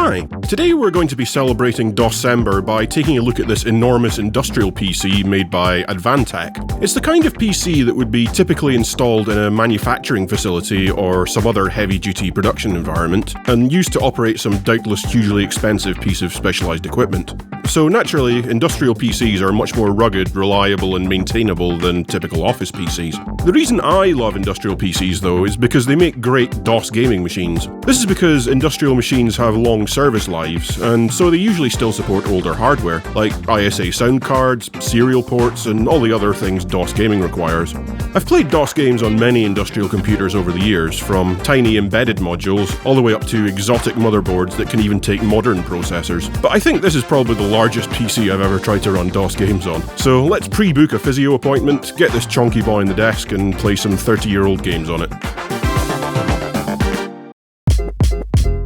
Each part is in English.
Hi, today we're going to be celebrating DOScember by taking a look at this enormous industrial PC made by Advantech. It's the kind of PC that would be typically installed in a manufacturing facility or some other heavy-duty production environment, and used to operate some doubtless hugely expensive piece of specialized equipment. So naturally, industrial PCs are much more rugged, reliable and maintainable than typical office PCs. The reason I love industrial PCs though is because they make great DOS gaming machines. This is because industrial machines have long service lives, and so they usually still support older hardware, like ISA sound cards, serial ports, and all the other things DOS gaming requires. I've played DOS games on many industrial computers over the years, from tiny embedded modules all the way up to exotic motherboards that can even take modern processors. But I think this is probably the largest PC I've ever tried to run DOS games on. So let's pre-book a physio appointment, get this chonky boy on the desk, and play some 30-year-old games on it.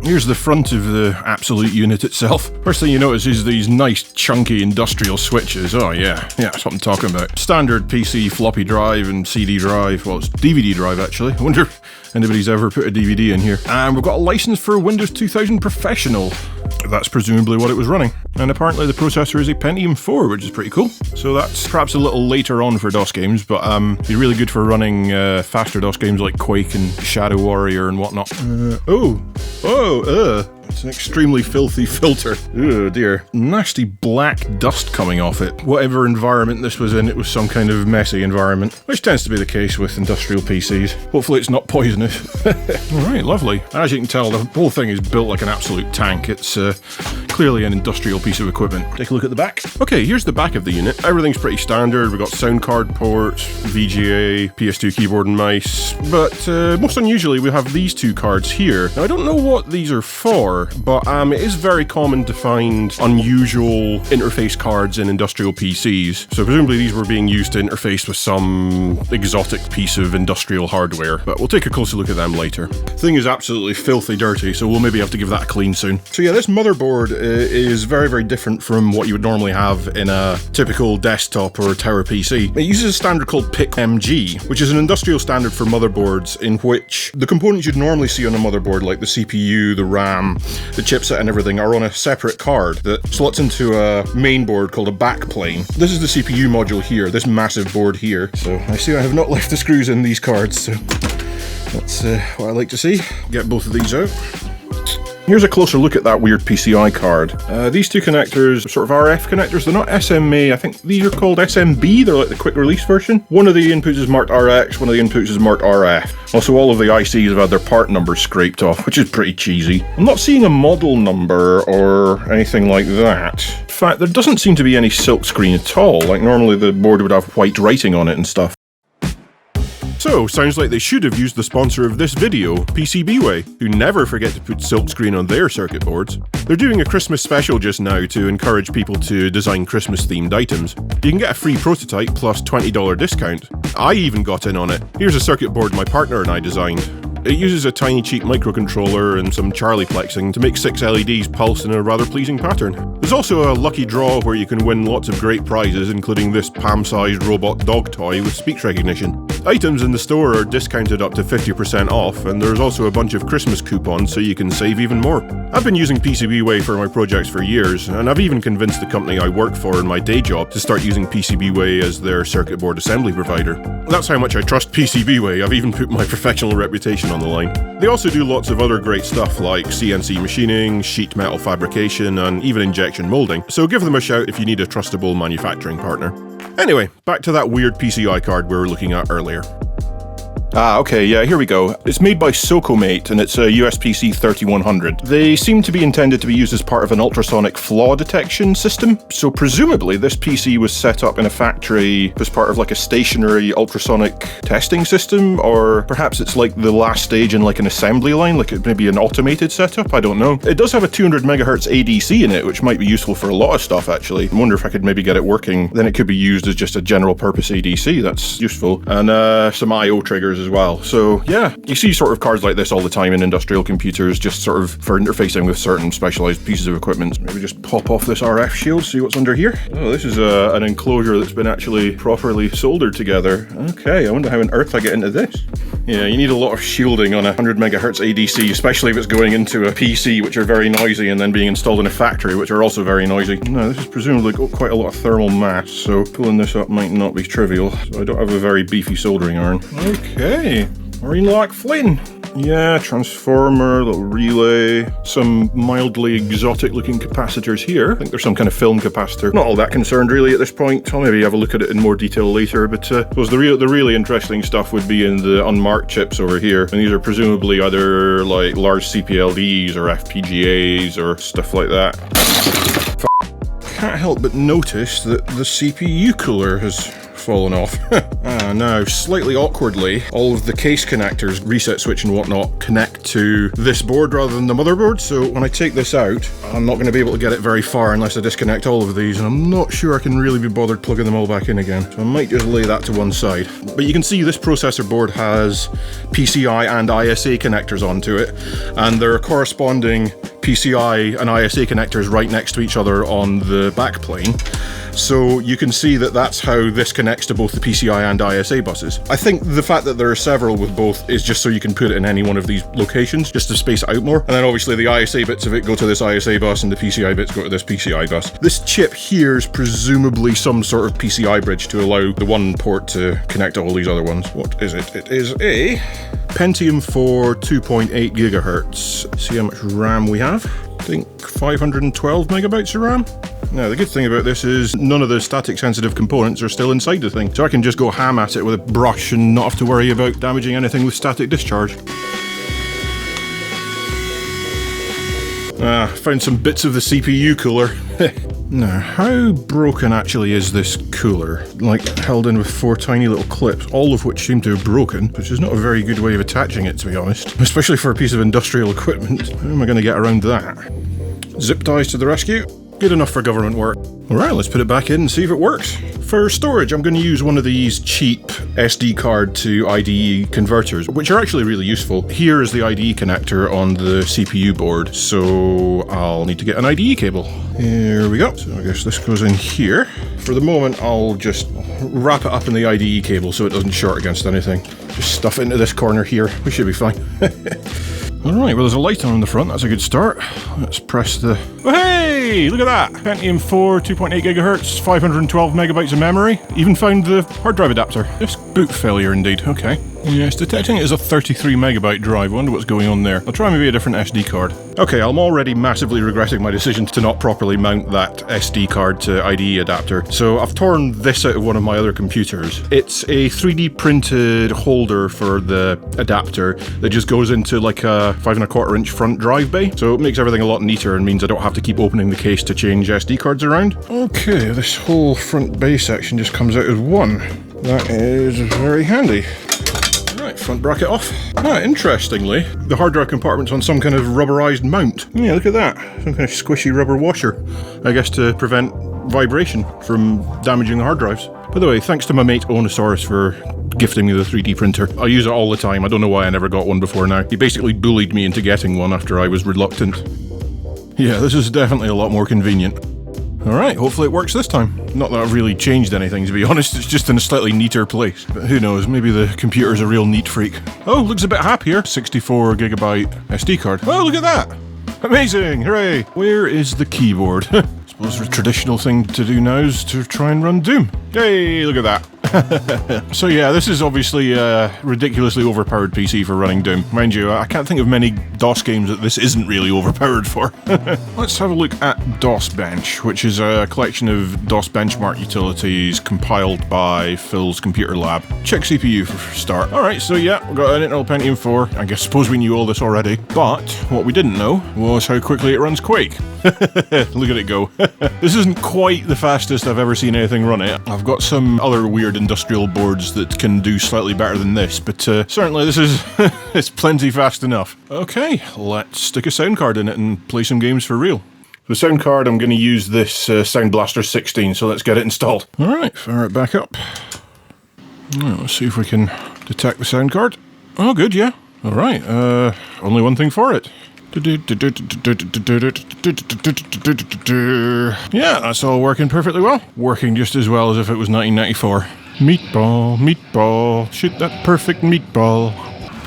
Here's the front of the Absolute unit itself. First thing you notice is these nice chunky industrial switches. Oh yeah, that's what I'm talking about. Standard PC floppy drive and CD drive. Well, it's DVD drive actually. I wonder if anybody's ever put a DVD in here. And we've got a license for Windows 2000 Professional. That's presumably what it was running. And apparently the processor is a Pentium 4, which is pretty cool. So that's perhaps a little later on for DOS games, but be really good for running faster DOS games like Quake and Shadow Warrior and whatnot. It's an extremely filthy filter. Oh dear. Nasty black dust coming off it. Whatever environment this was in, it was some kind of messy environment, which tends to be the case with industrial PCs. Hopefully it's not poisonous. Alright, lovely. As you can tell, the whole thing is built like an absolute tank. It's clearly an industrial piece of equipment. Take a look at the back. Okay, here's the back of the unit. Everything's pretty standard. We've got sound card ports, VGA, PS2 keyboard and mice, but most unusually we have these two cards here. Now I don't know what these are for, but it is very common to find unusual interface cards in industrial PCs, so presumably these were being used to interface with some exotic piece of industrial hardware, but we'll take a closer look at them later. The thing is absolutely filthy dirty, so we'll maybe have to give that a clean soon. So yeah, this motherboard is very, very different from what you would normally have in a typical desktop or tower PC. It uses a standard called PIC-MG, which is an industrial standard for motherboards in which the components you'd normally see on a motherboard, like the CPU, the RAM, the chipset and everything, are on a separate card that slots into a main board called a backplane. This is the CPU module here, this massive board here. So I see I have not left the screws in these cards, so that's what I like to see. Get both of these out. Here's a closer look at that weird PCI card. These two connectors are sort of RF connectors. They're not SMA. I think these are called SMB. They're like the quick release version. One of the inputs is marked RX, one of the inputs is marked RF. Also, all of the ICs have had their part numbers scraped off, which is pretty cheesy. I'm not seeing a model number or anything like that. In fact, there doesn't seem to be any silkscreen at all. Like normally the board would have white writing on it and stuff. So, sounds like they should have used the sponsor of this video, PCBWay, who never forget to put silkscreen on their circuit boards. They're doing a Christmas special just now to encourage people to design Christmas-themed items. You can get a free prototype plus $20 discount. I even got in on it. Here's a circuit board my partner and I designed. It uses a tiny cheap microcontroller and some Charlie plexing to make 6 LEDs pulse in a rather pleasing pattern. There's also a lucky draw where you can win lots of great prizes, including this palm-sized robot dog toy with speech recognition. Items in the store are discounted up to 50% off, and there's also a bunch of Christmas coupons so you can save even more. I've been using PCBWay for my projects for years, and I've even convinced the company I work for in my day job to start using PCBWay as their circuit board assembly provider. That's how much I trust PCBWay. I've even put my professional reputation on the line. They also do lots of other great stuff like CNC machining, sheet metal fabrication, and even injection molding, so give them a shout if you need a trustable manufacturing partner. Anyway, back to that weird PCI card we were looking at earlier. Okay, yeah, here we go. It's made by Socomate, and it's a USPC 3100. They seem to be intended to be used as part of an ultrasonic flaw detection system, so presumably this PC was set up in a factory as part of like a stationary ultrasonic testing system, or perhaps it's like the last stage in like an assembly line, like it may be an automated setup, I don't know. It does have a 200 megahertz ADC in it, which might be useful for a lot of stuff actually. I wonder if I could maybe get it working, then it could be used as just a general purpose ADC, that's useful. And some IO triggers as well. So yeah, you see sort of cards like this all the time in industrial computers, just sort of for interfacing with certain specialized pieces of equipment. Maybe just pop off this RF shield, see what's under here. Oh, this is an enclosure that's been actually properly soldered together. Okay, I wonder how on earth I get into this. Yeah, you need a lot of shielding on a 100 megahertz ADC, especially if it's going into a PC, which are very noisy, and then being installed in a factory, which are also very noisy. No, this is presumably got quite a lot of thermal mass, so pulling this up might not be trivial. So I don't have a very beefy soldering iron. Okay, marine lock Flynn. Yeah, transformer, little relay, some mildly exotic looking capacitors here. I think there's some kind of film capacitor. Not all that concerned really at this point. I'll maybe have a look at it in more detail later, but I suppose the really interesting stuff would be in the unmarked chips over here. And these are presumably either like large CPLDs or FPGAs or stuff like that. Can't help but notice that the CPU cooler has fallen off. Now, slightly awkwardly, all of the case connectors, reset switch and whatnot, connect to this board rather than the motherboard, so when I take this out, I'm not going to be able to get it very far unless I disconnect all of these, and I'm not sure I can really be bothered plugging them all back in again, so I might just lay that to one side. But you can see this processor board has PCI and ISA connectors onto it, and there are corresponding PCI and ISA connectors right next to each other on the backplane. So you can see that that's how this connects to both the PCI and ISA buses. I think the fact that there are several with both is just so you can put it in any one of these locations, just to space it out more. And then obviously the ISA bits of it go to this ISA bus and the PCI bits go to this PCI bus. This chip here is presumably some sort of PCI bridge to allow the one port to connect to all these other ones. What is it? It is a Pentium 4 2.8 gigahertz. See how much RAM we have? I think 512 megabytes of RAM. Now, the good thing about this is none of the static sensitive components are still inside the thing, so I can just go ham at it with a brush and not have to worry about damaging anything with static discharge. Found some bits of the CPU cooler. Now, how broken actually is this cooler? Like, held in with 4 tiny little clips, all of which seem to have broken, which is not a very good way of attaching it, to be honest. Especially for a piece of industrial equipment. How am I going to get around that? Zip ties to the rescue. Good enough for government work. Alright, let's put it back in and see if it works. For storage, I'm going to use one of these cheap SD card to IDE converters, which are actually really useful. Here is the IDE connector on the CPU board, so I'll need to get an IDE cable. Here we go. So I guess this goes in here. For the moment, I'll just wrap it up in the IDE cable so it doesn't short against anything. Just stuff it into this corner here. We should be fine. Alright, well there's a light on in the front, that's a good start. Let's press the... Oh, hey! Look at that! Pentium 4, 2.8 gigahertz, 512 megabytes of memory. Even found the hard drive adapter. Just boot failure indeed, okay. Yeah, it's detecting it as a 33 megabyte drive. I wonder what's going on there. I'll try maybe a different SD card. Okay, I'm already massively regretting my decision to not properly mount that SD card to IDE adapter. So I've torn this out of one of my other computers. It's a 3D printed holder for the adapter that just goes into like a 5¼ inch front drive bay. So it makes everything a lot neater and means I don't have to keep opening the case to change SD cards around. Okay, this whole front bay section just comes out as one. That is very handy. Right, front bracket off. Interestingly, the hard drive compartment's on some kind of rubberized mount. Yeah, look at that. Some kind of squishy rubber washer. I guess to prevent vibration from damaging the hard drives. By the way, thanks to my mate Onosaurus for gifting me the 3D printer. I use it all the time. I don't know why I never got one before now. He basically bullied me into getting one after I was reluctant. Yeah, this is definitely a lot more convenient. Alright, hopefully it works this time. Not that I've really changed anything, to be honest, it's just in a slightly neater place. But who knows, maybe the computer's a real neat freak. Oh, looks a bit happier. 64 gigabyte SD card. Oh, look at that! Amazing! Hooray! Where is the keyboard? Suppose the traditional thing to do now is to try and run Doom. Yay, look at that. So yeah, this is obviously a ridiculously overpowered PC for running Doom. Mind you, I can't think of many DOS games that this isn't really overpowered for. Let's have a look at DOSBench, which is a collection of DOS benchmark utilities compiled by Phil's computer lab. Check CPU for start. Alright, so yeah, we've got an Intel Pentium 4. I suppose we knew all this already. But what we didn't know was how quickly it runs Quake. Look at it go. This isn't quite the fastest I've ever seen anything run it. I've got some other weird industrial boards that can do slightly better than this, but certainly this is it's plenty fast enough. Okay, let's stick a sound card in it and play some games for real. For the sound card, I'm going to use this Sound Blaster 16, so let's get it installed. Alright, fire it back up. Right, let's see if we can Detect the sound card. Oh, good, yeah. All right, only one thing for it. Yeah, that's all working perfectly well. Working just as well as if it was 1994. Meatball, meatball, shoot that perfect meatball.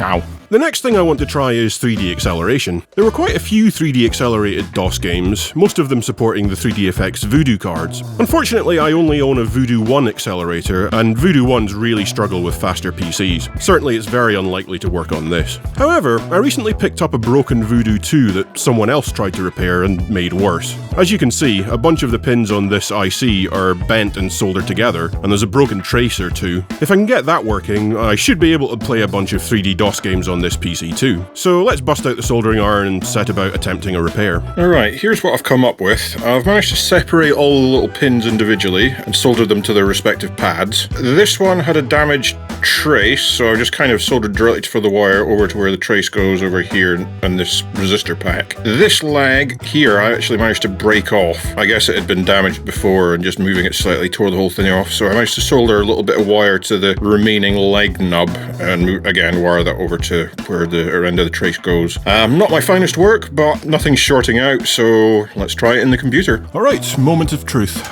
Ow. The next thing I want to try is 3D acceleration. There were quite a few 3D accelerated DOS games, most of them supporting the 3DFX Voodoo cards. Unfortunately, I only own a Voodoo 1 accelerator, and Voodoo 1s really struggle with faster PCs. Certainly it's very unlikely to work on this. However, I recently picked up a broken Voodoo 2 that someone else tried to repair and made worse. As you can see, a bunch of the pins on this IC are bent and soldered together, and there's a broken tracer too. If I can get that working, I should be able to play a bunch of 3D DOS games on this PC too. So let's bust out the soldering iron and set about attempting a repair. Alright, here's what I've come up with. I've managed to separate all the little pins individually and solder them to their respective pads. This one had a damaged trace, so I just kind of soldered directly for the wire over to where the trace goes over here and this resistor pack. This leg here I actually managed to break off. I guess it had been damaged before and just moving it slightly tore the whole thing off, so I managed to solder a little bit of wire to the remaining leg nub and again wire that over to where the end of the trace goes. Not my finest work, but nothing's shorting out, so let's try it in the computer. Alright, moment of truth.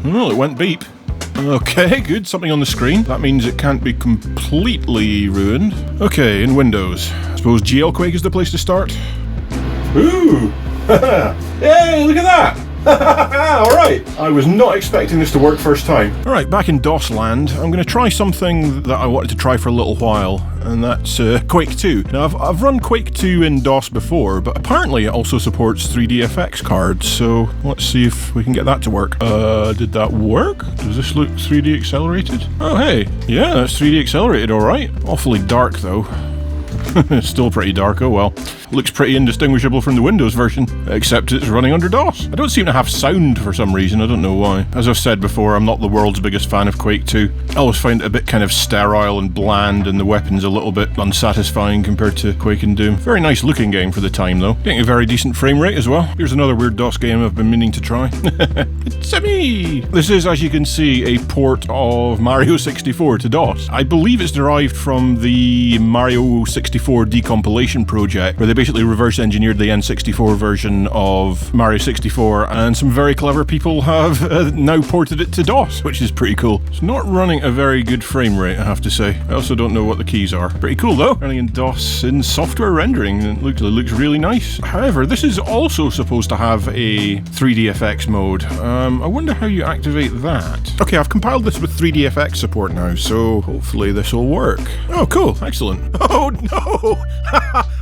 Well, it went beep. Okay, good, something on the screen. That means it can't be completely ruined. Okay, in Windows. I suppose GLQuake is the place to start. Ooh! Hey, look at that! Alright, I was not expecting this to work first time. Alright, back in DOS land, I'm going to try something that I wanted to try for a little while, and that's Quake 2. Now, I've run Quake 2 in DOS before, but apparently it also supports 3DFX cards, so let's see if we can get that to work. Did that work? Does this look 3D accelerated? Oh, hey, yeah, that's 3D accelerated, alright. Awfully dark, though. It's still pretty dark, oh well. Looks pretty indistinguishable from the Windows version, except it's running under DOS. I don't seem to have sound for some reason, I don't know why. As I've said before, I'm not the world's biggest fan of Quake 2. I always find it a bit kind of sterile and bland, and the weapons a little bit unsatisfying compared to Quake and Doom. Very nice looking game for the time though. Getting a very decent frame rate as well. Here's another weird DOS game I've been meaning to try. It's me! This is, as you can see, a port of Mario 64 to DOS. I believe it's derived from the Mario 64 decompilation project, where they basically reverse engineered the N64 version of Mario 64, and some very clever people have now ported it to DOS, which is pretty cool. It's not running a very good frame rate, I have to say. I also don't know what the keys are. Pretty cool though, running in DOS in software rendering. It looks really nice. However, this is also supposed to have a 3DFX mode. I wonder how you activate that. Okay, I've compiled this with 3DFX support now, so hopefully this will work. Oh, cool, excellent. Oh no!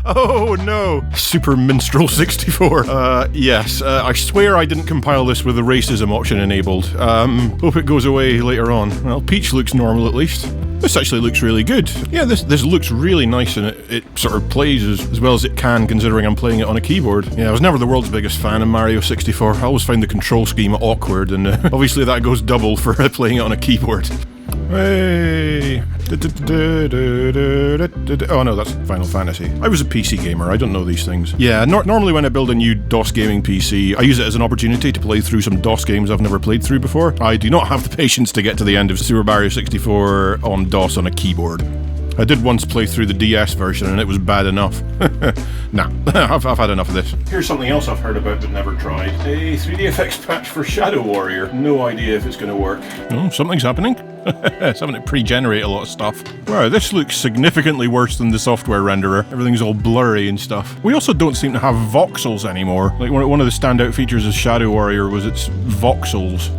Oh no! Super Minstrel 64. Yes, I swear I didn't compile this with the racism option enabled. Hope it goes away later on. Well, Peach looks normal at least. This actually looks really good. Yeah, this looks really nice, and it sort of plays as well as it can, considering I'm playing it on a keyboard. Yeah, I was never the world's biggest fan of Mario 64. I always find the control scheme awkward, and obviously that goes double for playing it on a keyboard. Hey! Oh no, that's Final Fantasy. I was a PC gamer, I don't know these things. Yeah, normally when I build a new DOS gaming PC, I use it as an opportunity to play through some DOS games I've never played through before. I do not have the patience to get to the end of Super Mario 64 on DOS on a keyboard. I did once play through the DS version and it was bad enough. Nah, I've had enough of this. Here's something else I've heard about but never tried. A 3DFX patch for Shadow Warrior. No idea if it's going to work. Oh, something's happening. It's having to pre-generate a lot of stuff. Wow, this looks significantly worse than the software renderer. Everything's all blurry and stuff. We also don't seem to have voxels anymore. Like one of the standout features of Shadow Warrior was its voxels.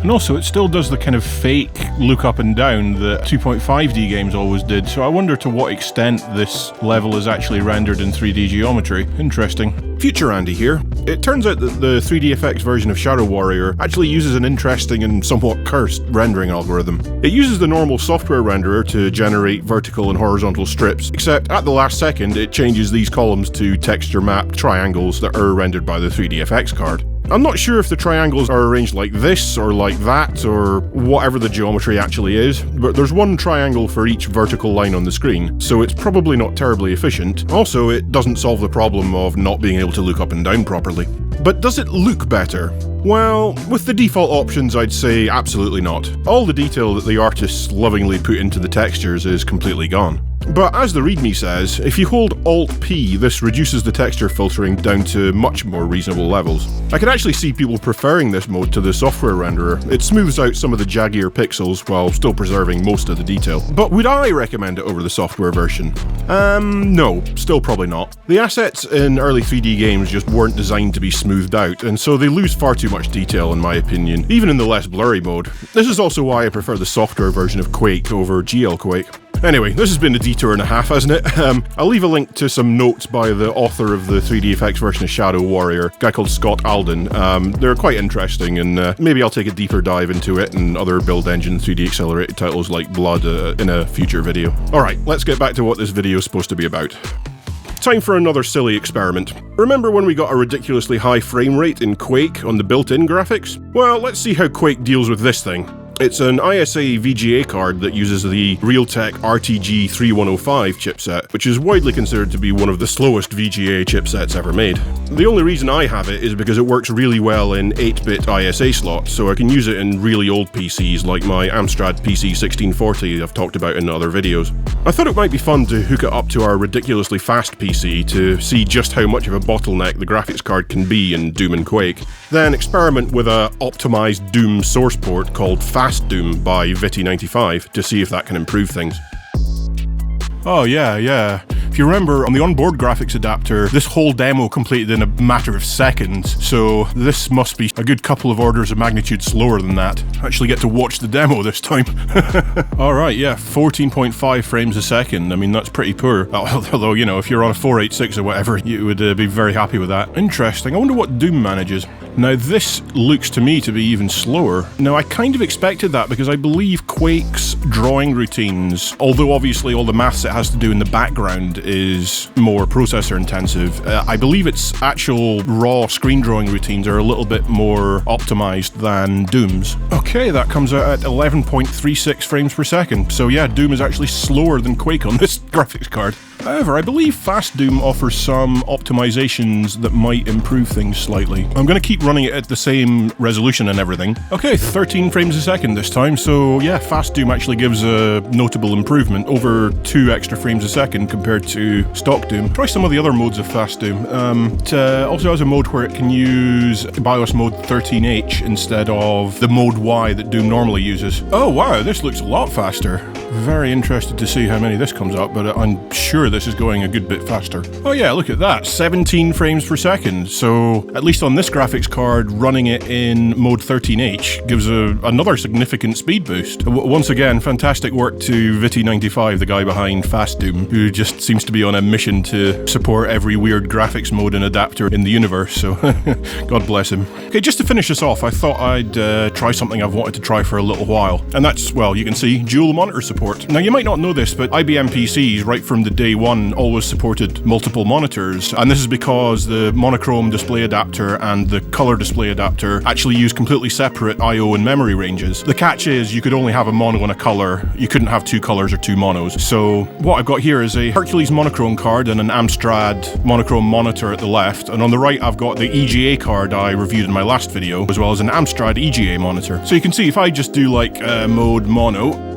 And also, it still does the kind of fake look up and down that 2.5D games always did, so I wonder to what extent this level is actually rendered in 3D geometry. Interesting. Future Andy here. It turns out that the 3DFX version of Shadow Warrior actually uses an interesting and somewhat cursed rendering algorithm. It uses the normal software renderer to generate vertical and horizontal strips, except at the last second it changes these columns to texture mapped triangles that are rendered by the 3DFX card. I'm not sure if the triangles are arranged like this, or like that, or whatever the geometry actually is, but there's one triangle for each vertical line on the screen, so it's probably not terribly efficient. Also, it doesn't solve the problem of not being able to look up and down properly. But does it look better? Well, with the default options, I'd say absolutely not. All the detail that the artists lovingly put into the textures is completely gone. But as the README says, if you hold Alt-P, this reduces the texture filtering down to much more reasonable levels. I can actually see people preferring this mode to the software renderer. It smooths out some of the jaggier pixels while still preserving most of the detail. But would I recommend it over the software version? No, still probably not. The assets in early 3D games just weren't designed to be smoothed out, and so they lose far too much detail in my opinion, even in the less blurry mode. This is also why I prefer the software version of Quake over GL Quake. Anyway, this has been a detour and a half, hasn't it? I'll leave a link to some notes by the author of the 3D effects version of Shadow Warrior, a guy called Scott Alden. They're quite interesting, and maybe I'll take a deeper dive into it and other Build Engine 3D accelerated titles like Blood in a future video. Alright, let's get back to what this video is supposed to be about. Time for another silly experiment. Remember when we got a ridiculously high frame rate in Quake on the built-in graphics? Well, let's see how Quake deals with this thing. It's an ISA VGA card that uses the Realtek RTG 3105 chipset, which is widely considered to be one of the slowest VGA chipsets ever made. The only reason I have it is because it works really well in 8-bit ISA slots, so I can use it in really old PCs like my Amstrad PC 1640 I've talked about in other videos. I thought it might be fun to hook it up to our ridiculously fast PC to see just how much of a bottleneck the graphics card can be in Doom and Quake, then experiment with a optimized Doom source port called Fastdoom by Viti95 to see if that can improve things. Oh yeah. If you remember, on the onboard graphics adapter, this whole demo completed in a matter of seconds, so this must be a good couple of orders of magnitude slower than that. I actually get to watch the demo this time. Alright, yeah, 14.5 frames a second. I mean, that's pretty poor. Although, you know, if you're on a 486 or whatever, you would be very happy with that. Interesting. I wonder what Doom manages. Now, this looks to me to be even slower. Now, I kind of expected that because I believe Quake's drawing routines, although obviously all the maths it has to do in the background is more processor intensive, I believe its actual raw screen drawing routines are a little bit more optimized than Doom's. Okay, that comes out at 11.36 frames per second. So yeah, Doom is actually slower than Quake on this graphics card. However, I believe Fastdoom offers some optimizations that might improve things slightly. I'm going to keep running it at the same resolution and everything. Okay, 13 frames a second this time, so yeah, Fastdoom actually gives a notable improvement, over 2 extra frames a second compared to stock Doom. Try some of the other modes of Fastdoom. It also has a mode where it can use BIOS mode 13H instead of the mode Y that Doom normally uses. Oh wow, this looks a lot faster. Very interested to see how many this comes up, but I'm sure this is going a good bit faster. Oh yeah, look at that, 17 frames per second. So at least on this graphics card, running it in mode 13H gives another significant speed boost. Once again, fantastic work to Viti95, the guy behind Fastdoom, who just seems to be on a mission to support every weird graphics mode and adapter in the universe, so God bless him. Okay, just to finish this off, I thought I'd try something I've wanted to try for a little while, and that's, well, you can see, dual monitor support. Now, you might not know this, but IBM PCs, right from the day one, always supported multiple monitors, and this is because the monochrome display adapter and the color display adapter actually use completely separate I/O and memory ranges. The catch is you could only have a mono and a color, you couldn't have 2 colors or 2 monos. So what I've got here is a Hercules monochrome card and an Amstrad monochrome monitor at the left, and on the right I've got the EGA card I reviewed in my last video, as well as an Amstrad EGA monitor. So you can see if I just do like mode mono,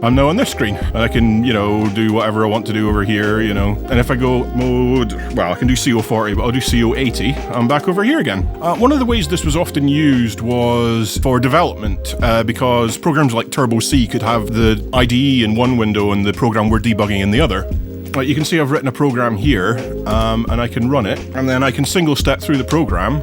I'm now on this screen, and I can, you know, do whatever I want to do over here, you know. And if I go mode, well, I can do CO40, but I'll do CO80, I'm back over here again. One of the ways this was often used was for development, because programs like Turbo C could have the IDE in one window and the program we're debugging in the other. Like you can see I've written a program here, and I can run it, and then I can single step through the program,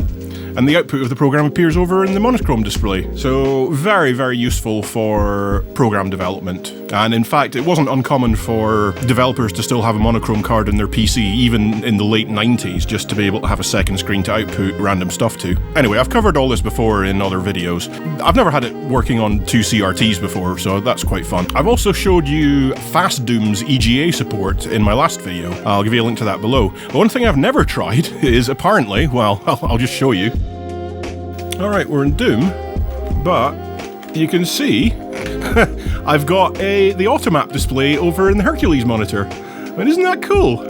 and the output of the program appears over in the monochrome display. So very, very useful for program development. And in fact, it wasn't uncommon for developers to still have a monochrome card in their PC, even in the late 90s, just to be able to have a second screen to output random stuff to. Anyway, I've covered all this before in other videos. I've never had it working on 2 CRTs before, so that's quite fun. I've also showed you Fastdoom's EGA support in my last video. I'll give you a link to that below. But one thing I've never tried is apparently, well, I'll just show you. Alright, we're in Doom, but you can see I've got the automap display over in the Hercules monitor. I mean, isn't that cool?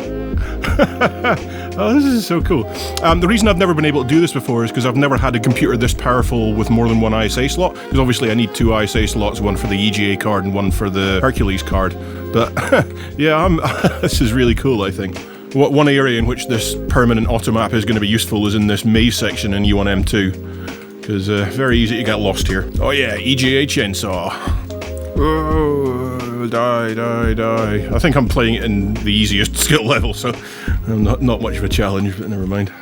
Oh, this is so cool. The reason I've never been able to do this before is because I've never had a computer this powerful with more than one ISA slot, because obviously I need 2 ISA slots, one for the EGA card and one for the Hercules card. But yeah, this is really cool, I think. One area in which this permanent automap is going to be useful is in this maze section in U1M2, because very easy to get lost here. Oh yeah, EGA chainsaw. Oh, die. I think I'm playing it in the easiest skill level, so not much of a challenge, but never mind.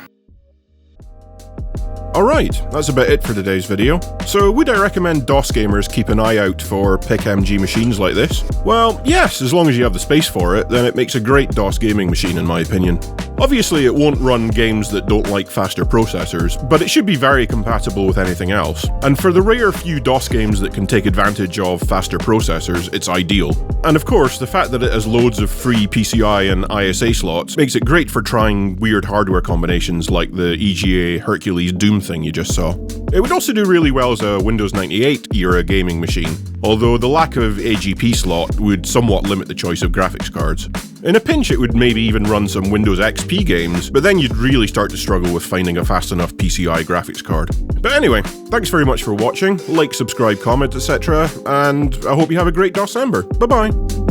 Alright, that's about it for today's video. So would I recommend DOS gamers keep an eye out for PIC-MG machines like this? Well, yes, as long as you have the space for it, then it makes a great DOS gaming machine in my opinion. Obviously it won't run games that don't like faster processors, but it should be very compatible with anything else. And for the rare few DOS games that can take advantage of faster processors, it's ideal. And of course, the fact that it has loads of free PCI and ISA slots makes it great for trying weird hardware combinations like the EGA Hercules Doom thing you just saw. It would also do really well as a Windows 98 era gaming machine, although the lack of AGP slot would somewhat limit the choice of graphics cards. In a pinch it would maybe even run some Windows XP games, but then you'd really start to struggle with finding a fast enough PCI graphics card. But anyway, thanks very much for watching, like, subscribe, comment, etc, and I hope you have a great DOSember. Bye bye!